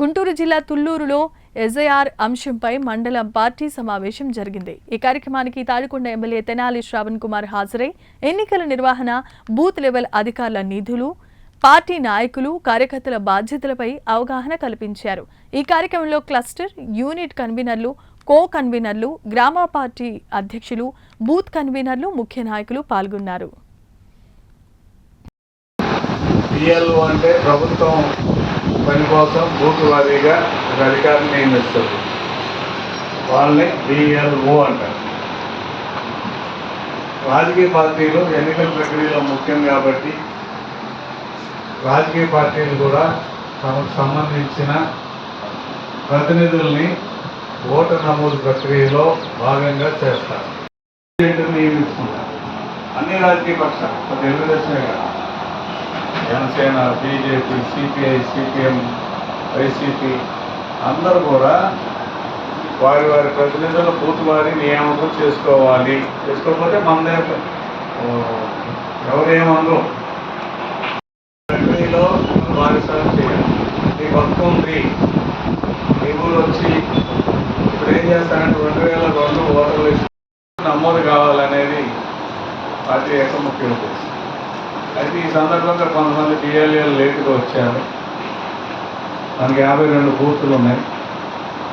గుంటూరు జిల్లా తుళ్లూరులో ఎస్ఐఆర్ అంశంపై మండలం పార్టీ సమావేశం జరిగింది. ఈ కార్యక్రమానికి తాడికొండ ఎమ్మెల్యే తెనాలి శ్రావణ్ కుమార్ హాజరై ఎన్నికల నిర్వహణ, బూత్ లెవెల్ అధికారుల నిధులు, పార్టీ నాయకులు, కార్యకర్తల బాధ్యతలపై అవగాహన కల్పించారు. ఈ కార్యక్రమంలో క్లస్టర్, యూనిట్ కన్వీనర్లు, కో కన్వీనర్లు, గ్రామ పార్టీ అధ్యక్షులు, బూత్ కన్వీనర్లు, ముఖ్య నాయకులు పాల్గొన్నారు. పని కోసం బూత్ వారీగా ఒక అధికారిని నియమిస్తారు. వాళ్ళని బిఎల్ఓ అంటారు. రాజకీయ పార్టీలు ఎన్నికల ప్రక్రియలో ముఖ్యం కాబట్టి రాజకీయ పార్టీలు కూడా తమకు సంబంధించిన ప్రతినిధుల్ని ఓటర్ నమోదు ప్రక్రియలో భాగంగా చేస్తారు. నియమిస్తున్నారు అన్ని రాజకీయ పక్షాలు, తెలుగుదేశమే కాదు, Janasena, BJP, CPI, CPM, YCP అందరూ కూడా వారి వారి ప్రతినిధుల బూత్ వారి నియామకం చేసుకోవాలి. చేసుకోకపోతే మనదే ఎవరేమో ప్రక్రియలో భాగస్వామ్యం చేయాలి. ఈ వర్క్ ఉంది, ఈ ఊరు వచ్చి ఇప్పుడు ఏం చేస్తారంటే 2002 ఓటర్ లిస్ట్ నమోదు కావాలనేది పార్టీ యొక్క ముఖ్య ఉద్దేశం. అయితే ఈ సందర్భంగా కొంతమంది బిఎల్ఏలు లేటుగా వచ్చారు. మనకి 52 బూతులు ఉన్నాయి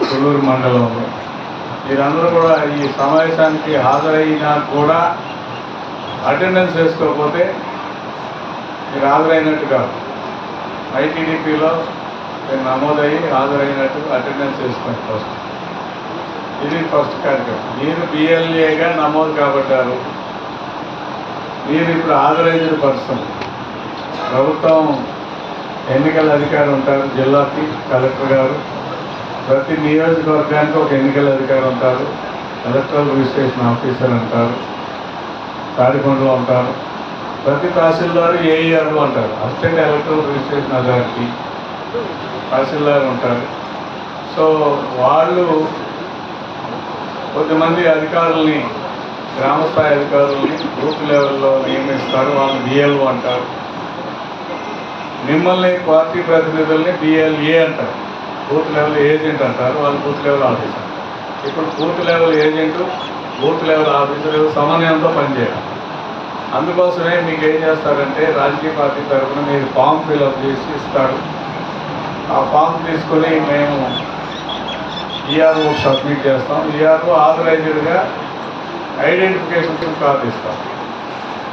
తుళ్లూరు మండలంలో. వీరందరూ కూడా ఈ సమావేశానికి హాజరైనా కూడా అటెండెన్స్ వేసుకోకపోతే మీరు హాజరైనట్టు కాదు. ఐటీడీపీలో మీరు నమోదయ్యి హాజరైనట్టు అటెండెన్స్ వేసుకోండి ఫస్ట్. ఇది ఫస్ట్ కార్యక్రమం. మీరు బిఎల్ఏగా నమోదు కాబట్టారు, మీరు ఇప్పుడు ఆథరైజ్డ్ పర్సన్. ప్రభుత్వం ఎన్నికల అధికారి ఉంటారు, జిల్లాకి కలెక్టర్ గారు, ప్రతి నియోజకవర్గానికి ఒక ఎన్నికల అధికారి ఉంటారు, ఎలక్ట్రల్ రిజిస్ట్రేషన్ ఆఫీసర్ అంటారు, తాడికొండలో ఉంటారు, ప్రతి తహసీల్దారు ఏఈఆర్లు అంటారు, అసిస్టెంట్ ఎలక్ట్రల్ రిజిస్ట్రేషన్ అథారిటీ తహసీల్దార్ ఉంటారు. సో వాళ్ళు కొద్దిమంది అధికారుల్ని, గ్రామస్థాయి అధికారులని బూత్ లెవెల్లో నియమిస్తారు, వాళ్ళని బిఎల్ఓ అంటారు. మిమ్మల్ని పార్టీ ప్రతినిధుల్ని బిఎల్ఏ అంటారు, బూత్ లెవెల్ ఏజెంట్ అంటారు, వాళ్ళు బూత్ లెవెల్ ఆఫీసర్. ఇప్పుడు booth level agent, booth level officer సమన్వయంతో పనిచేయాలి. అందుకోసమే మీకు ఏం చేస్తారంటే రాజకీయ పార్టీ తరఫున మీరు ఫామ్ ఫిల్అప్ చేసి ఇస్తారు. ఆ ఫామ్ తీసుకొని మేము ఈఆర్ఓ సబ్మిట్ చేస్తాం. ఈఆర్ఓ ఆథరైజ్డ్గా ఐడెంటిఫికేషన్ కార్డు ఇస్తాం.